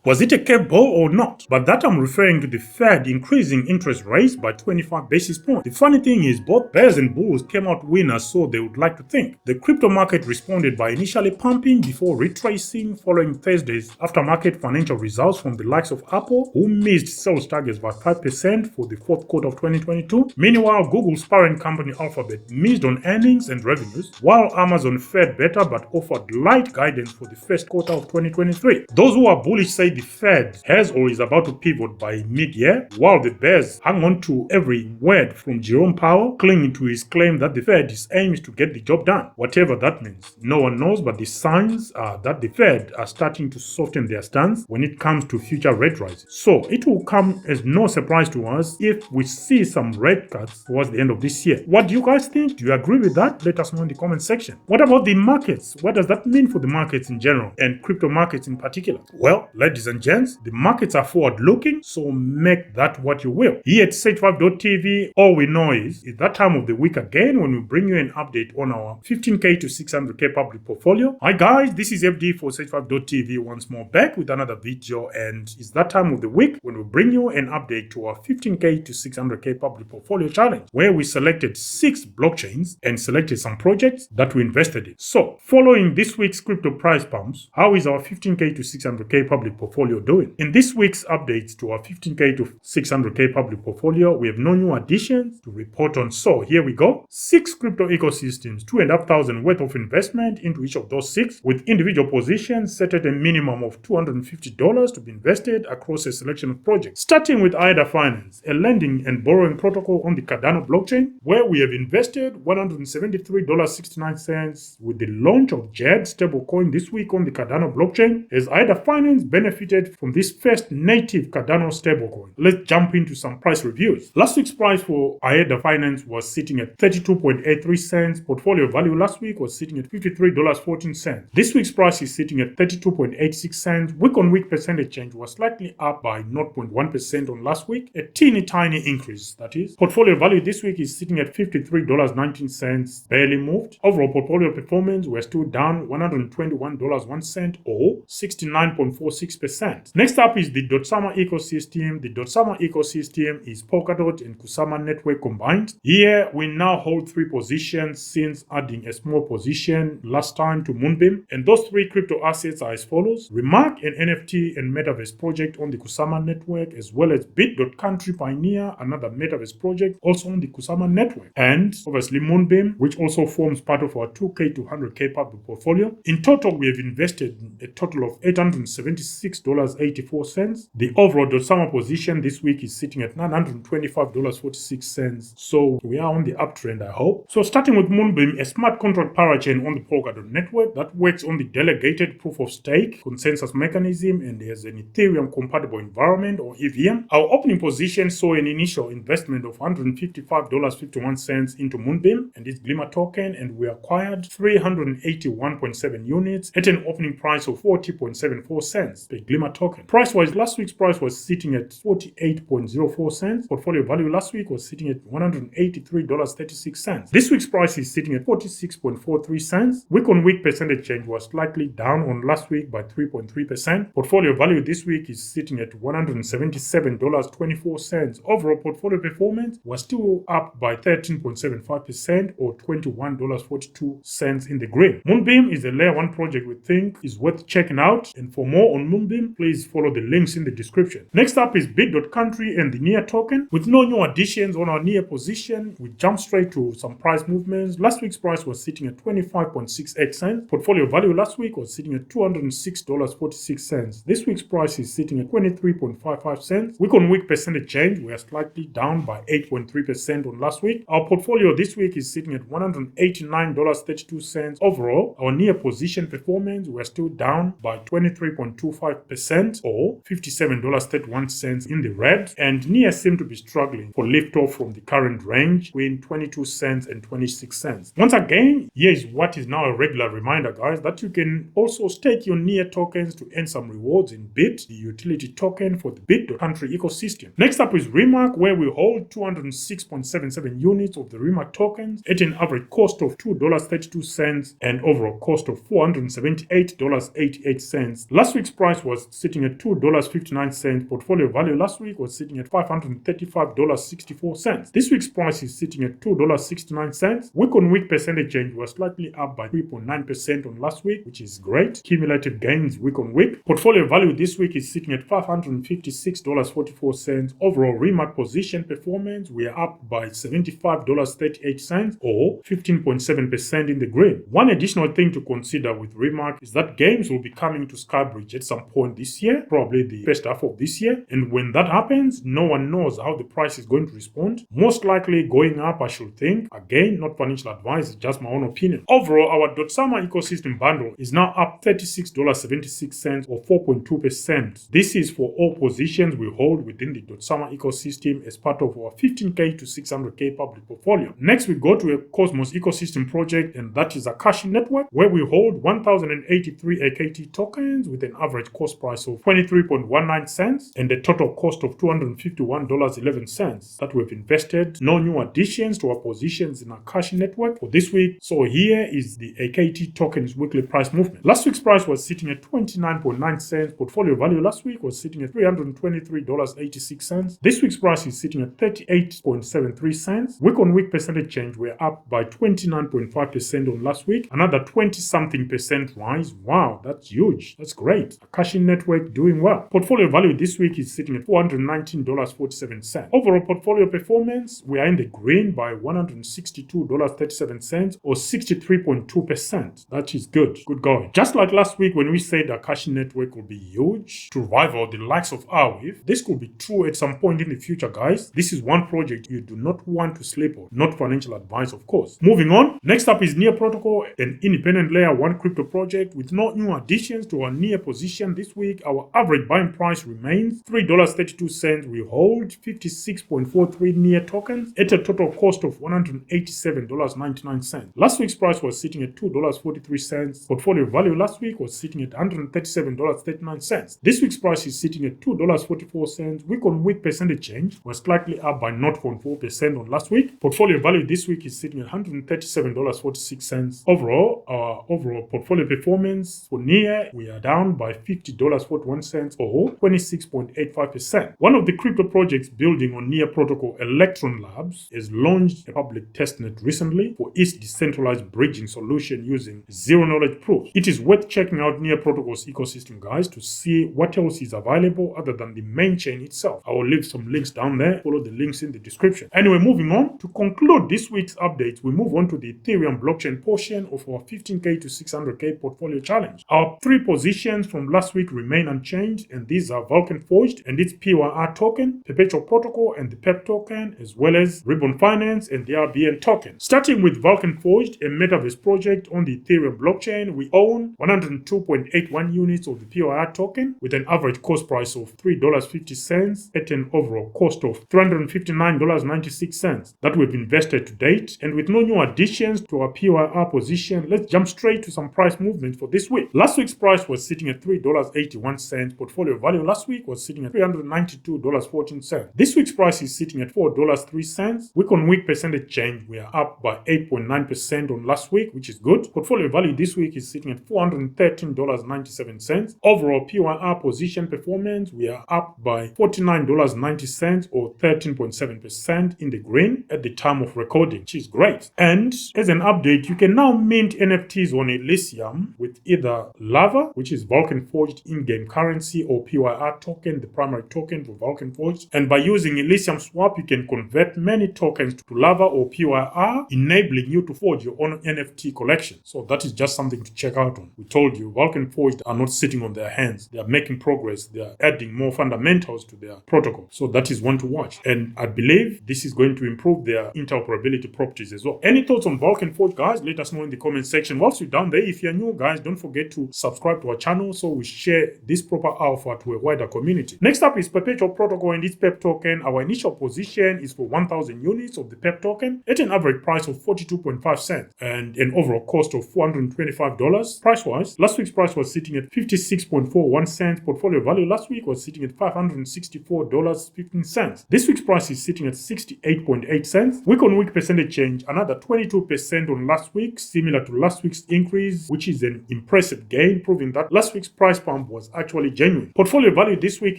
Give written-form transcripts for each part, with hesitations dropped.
Was it a curveball or not? But that I'm referring to the Fed increasing interest rates by 25 basis points. The funny thing is both bears and bulls came out winners, so they would like to think. The crypto market responded by initially pumping before retracing following Thursday's aftermarket financial results from the likes of Apple, who missed sales targets by 5% for the fourth quarter of 2022. Meanwhile, Google's parent company Alphabet missed on earnings and revenues, while Amazon fared better but offered light guidance for the first quarter of 2023. Those who are bullish say the Fed has or is about to pivot by mid-year, while the bears hang on to every word from Jerome Powell, clinging to his claim that the Fed aims to get the job done. Whatever that means, no one knows, but the signs are that the Fed are starting to soften their stance when it comes to future rate rises. So it will come as no surprise to us if we see some rate cuts towards the end of this year. What do you guys think? Do you agree with that? Let us know in the comment section. What about the markets? What does that mean for the markets in general and crypto markets in particular? Well, ladies and gents, the markets are forward-looking, so make that what you will. Here at Sage5.tv, all we know is it's that time of the week again when we bring you an update on our 15k to 600k public portfolio. Hi guys, this is FD for Sage5.tv once more, back with another video, and it's that time of the week when we bring you an update to our 15k to 600k public portfolio challenge, where we selected 6 blockchains and selected some projects that we invested in. So, following this week's crypto price pumps, how is our 15k to 600k public portfolio doing? In this week's updates to our 15k to 600k public portfolio, we have no new additions to report on. So here we go. 6 crypto ecosystems, 2,500 worth of investment into each of those 6, with individual positions set at a minimum of $250 to be invested across a selection of projects. Starting with AADAFinance, a lending and borrowing protocol on the Cardano blockchain, where we have invested $173.69 with the launch of JED stablecoin this week on the Cardano blockchain, as AADAFinance benefited from this first native Cardano stablecoin. Let's jump into some price reviews. Last week's price for AkashNetwork was sitting at 32.83 cents. Portfolio value last week was sitting at $53.14. This week's price is sitting at 32.86 cents. Week-on-week percentage change was slightly up by 0.1% on last week. A teeny tiny increase, that is. Portfolio value this week is sitting at $53.19, barely moved. Overall portfolio performance, we're still down $121.01 or 69.46%. Next up is the Dotsama ecosystem. The Dotsama ecosystem is Polkadot and Kusama network combined. Here we now hold 3 positions since adding a small position last time to Moonbeam, and those 3 crypto assets are as follows: RMRK, an NFT and metaverse project on the Kusama network, as well as Bit.Country Pioneer, another metaverse project also on the Kusama network, and obviously Moonbeam, which also forms part of our 2k to 100k public portfolio. In total, we have invested a total of $876.84. The overall Dotsama position this week is sitting at $925.46. So we are on the uptrend, I hope. So starting with Moonbeam, a smart contract parachain on the Polkadot network that works on the delegated proof of stake consensus mechanism and has an Ethereum compatible environment or EVM. Our opening position saw an initial investment of $155.51 into Moonbeam and its Glimmer token, and we acquired 381.7 units at an opening price of 40.74 cents per Glimmer token. Price-wise, last week's price was sitting at 48.04 cents. Portfolio value last week was sitting at $183.36. This week's price is sitting at 46.43 cents. Week-on-week percentage change was slightly down on last week by 3.3%. Portfolio value this week is sitting at $177.24. Overall portfolio performance was still up by 13.75% or $21.42 in the green. Moonbeam is a layer 1 project we think is worth checking out, and for more on Moonbeam, please follow the links in the description. Next up is Bit.Country and the NEAR token. With no new additions on our NEAR position, we jump straight to some price movements. Last week's price was sitting at 25.68 cents. Portfolio value last week was sitting at $206.46. This week's price is sitting at 23.55 cents. Week-on-week percentage change, we are slightly down by 8.3% on last week. Our portfolio this week is sitting at $189.32. Overall, our NEAR position performance, we are still down by 23.25% or $57.31 in the red, and NEAR seem to be struggling for liftoff from the current range between 22 cents and 26 cents. Once again, here is what is now a regular reminder, guys, that you can also stake your NEAR tokens to earn some rewards in Bit, the utility token for the Bit.Country ecosystem. Next up is RMRK, where we hold 206.77 units of the RMRK tokens at an average cost of $2.32 and overall cost of $478.88. Last week's price was was sitting at $2.59. Portfolio value last week was sitting at $535.64. This week's price is sitting at $2.69. Week-on-week percentage change was slightly up by 3.9% on last week, which is great. Cumulative gains week-on-week. Portfolio value this week is sitting at $556.44. Overall remark position performance, we are up by $75.38 or 15.7% in the green. One additional thing to consider with remark is that games will be coming to Skybridge at some point this year, probably the first half of this year, and when that happens, no one knows how the price is going to respond. Most likely going up, I should think. Again, not financial advice, just my own opinion. Overall, our Dotsama ecosystem bundle is now up $36.76 or 4.2%. This is for all positions we hold within the Dotsama ecosystem as part of our 15K to 600K public portfolio. Next, we go to a Cosmos ecosystem project, and that is AkashNetwork, where we hold 1,083 AKT tokens with an average cost price of 23.19 cents and a total cost of $251.11 that we've invested. No new additions to our positions in AkashNetwork for this week. So here is the AKT tokens weekly price movement. Last week's price was sitting at 29.9 cents. Portfolio value last week was sitting at $323.86. This week's price is sitting at 38.73 cents. Week-on-week percentage change, we're up by 29.5% on last week. Another 20-something% rise. Wow, that's huge. That's great. AkashNetwork doing well. Portfolio value this week is sitting at $419.47. Overall portfolio performance, we are in the green by $162.37 or 63.2%. That is good. Good going. Just like last week when we said AkashNetwork will be huge to rival the likes of Arweave, this could be true at some point in the future, guys. This is one project you do not want to sleep on. Not financial advice, of course. Moving on. Next up is NEARProtocol, an independent layer 1 crypto project with no new additions to our NEAR position this week. Our average buying price remains $3.32. We hold 56.43 NEAR tokens at a total cost of $187.99. Last week's price was sitting at $2.43. Portfolio value last week was sitting at $137.39. This week's price is sitting at $2.44. Week-on-week percentage change was slightly up by 0.4% on last week. Portfolio value this week is sitting at $137.46. Overall, our overall portfolio performance for NEAR, we are down by $50.41 or 26.85%. One of the crypto projects building on NEARProtocol, Electron Labs, has launched a public testnet recently for its decentralized bridging solution using zero-knowledge proofs. It is worth checking out NEARProtocol's ecosystem, guys, to see what else is available other than the main chain itself. I will leave some links down there. Follow the links in the description. Anyway, moving on. To conclude this week's updates, we move on to the Ethereum blockchain portion of our 15K to 600K portfolio challenge. Our 3 positions from last week remain unchanged, and these are VulcanForged and its PERP token, PerpetualProtocol and the PERP token, as well as RMRK.app and the RBN token. Starting with VulcanForged, a metaverse project on the Ethereum blockchain, we own 102.81 units of the PERP token with an average cost price of $3.50 at an overall cost of $359.96 that we've invested to date. And with no new additions to our PERP position, let's jump straight to some price movement for this week. Last week's price was sitting at $3.81. Portfolio value last week was sitting at $392.14. This week's price is sitting at $4.03. Week-on-week percentage change, we are up by 8.9% on last week, which is good. Portfolio value this week is sitting at $413.97. Overall PERP position performance, we are up by $49.90 or 13.7% in the green at the time of recording, which is great. And as an update, you can now mint NFTs on Elysium with either Lava, which is VulcanForged in-game currency, or PERP token, the primary token for VulcanForged. And by using Elysium Swap, you can convert many tokens to Lava or PERP, enabling you to forge your own NFT collection. So that is just something to check out on. We told you, VulcanForged are not sitting on their hands. They are making progress. They are adding more fundamentals to their protocol. So that is one to watch. And I believe this is going to improve their interoperability properties as well. Any thoughts on VulcanForged, guys? Let us know in the comment section. Whilst you're down there, if you're new, guys, don't forget to subscribe to our channel so we share this proper alpha to a wider community. Next up is PerpetualProtocol and its PERP token. Our initial position is for 1,000 units of the PERP token at an average price of 42.5 cents and an overall cost of $425. Price-wise, last week's price was sitting at 56.41 cents. Portfolio value last week was sitting at $564.15. This week's price is sitting at 68.8 cents. Week-on-week percentage change, another 22% on last week, similar to last week's increase, which is an impressive gain, proving that last week's price per pump was actually genuine. Portfolio value this week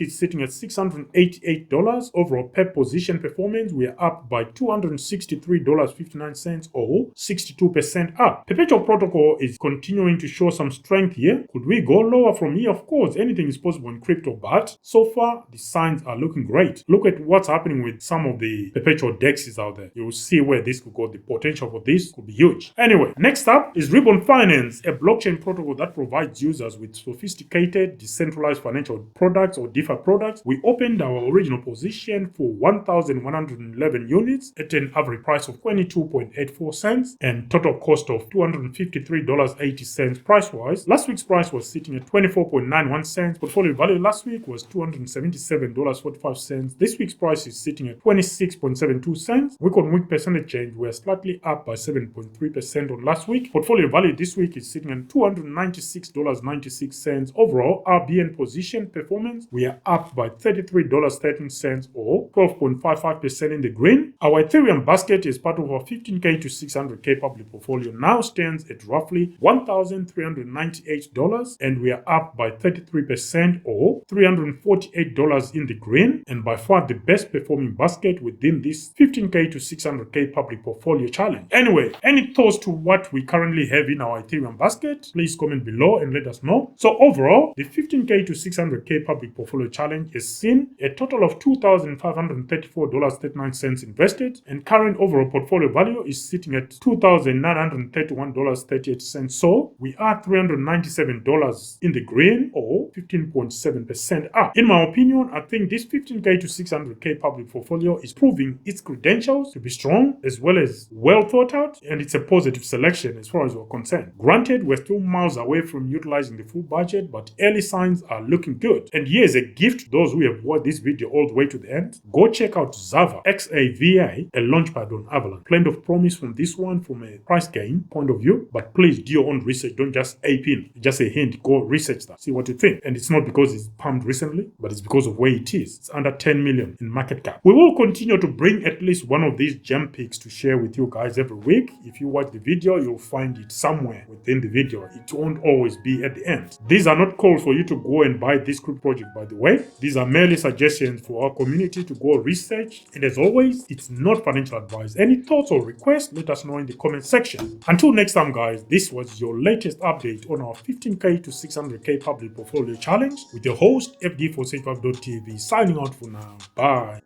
is sitting at $688. Overall PERP position performance, we are up by $263.59 or 62% up. Perpetual Protocol is continuing to show some strength here. Could we go lower from here? Of course, anything is possible in crypto, but so far the signs are looking great. Look at what's happening with some of the perpetual dexes out there. You will see where this could go. The potential for this could be huge. Anyway, next up is RMRK.app, a blockchain protocol that provides users with sophisticated decentralized financial products or DeFi products. We opened our original position for 1,111 units at an average price of 22.84 cents and total cost of $253.80 price-wise. Last week's price was sitting at 24.91 cents. Portfolio value last week was $277.45. This week's price is sitting at 26.72 cents. Week-on-week percentage change, we are slightly up by 7.3% on last week. Portfolio value this week is sitting at $296.96. Overall, our BN position performance, we are up by $33.13 or 12.55% in the green. Our Ethereum basket is part of our 15K to 600K public portfolio now stands at roughly $1,398 and we are up by 33% or $348 in the green, and by far the best performing basket within this 15K to 600K public portfolio challenge. Anyway, any thoughts to what we currently have in our Ethereum basket? Please comment below and let us know. So overall, the 15K to 600K public portfolio challenge has seen a total of $2,534.39 invested, and current overall portfolio value is sitting at $2,931.38. So we are $397 in the green or 15.7% up. In my opinion, I think this 15K to 600K public portfolio is proving its credentials to be strong as well as well thought out, and it's a positive selection as far as we're concerned. Granted, we're still miles away from utilizing the full budget, but early signs are looking good. And here's a gift to those who have watched this video all the way to the end. Go check out Xava, XAVA, a launchpad on Avalanche. Plenty of promise from this one from a price gain point of view, but please do your own research. Don't just ape in. Just a hint, go research that, see what you think. And it's not because it's pumped recently, but it's because of where it is. It's under 10 million in market cap. We will continue to bring at least one of these gem picks to share with you guys every week. If you watch the video, you'll find it somewhere within the video. It won't always be at the end. These are not calls for you to go and buy this crypto project, by the way. These are merely suggestions for our community to go research. And as always, it's not financial advice. Any thoughts or requests, let us know in the comment section. Until next time, guys, this was your latest update on our 15K to 600K public portfolio challenge with your host, FD465.tv, signing out for now. Bye.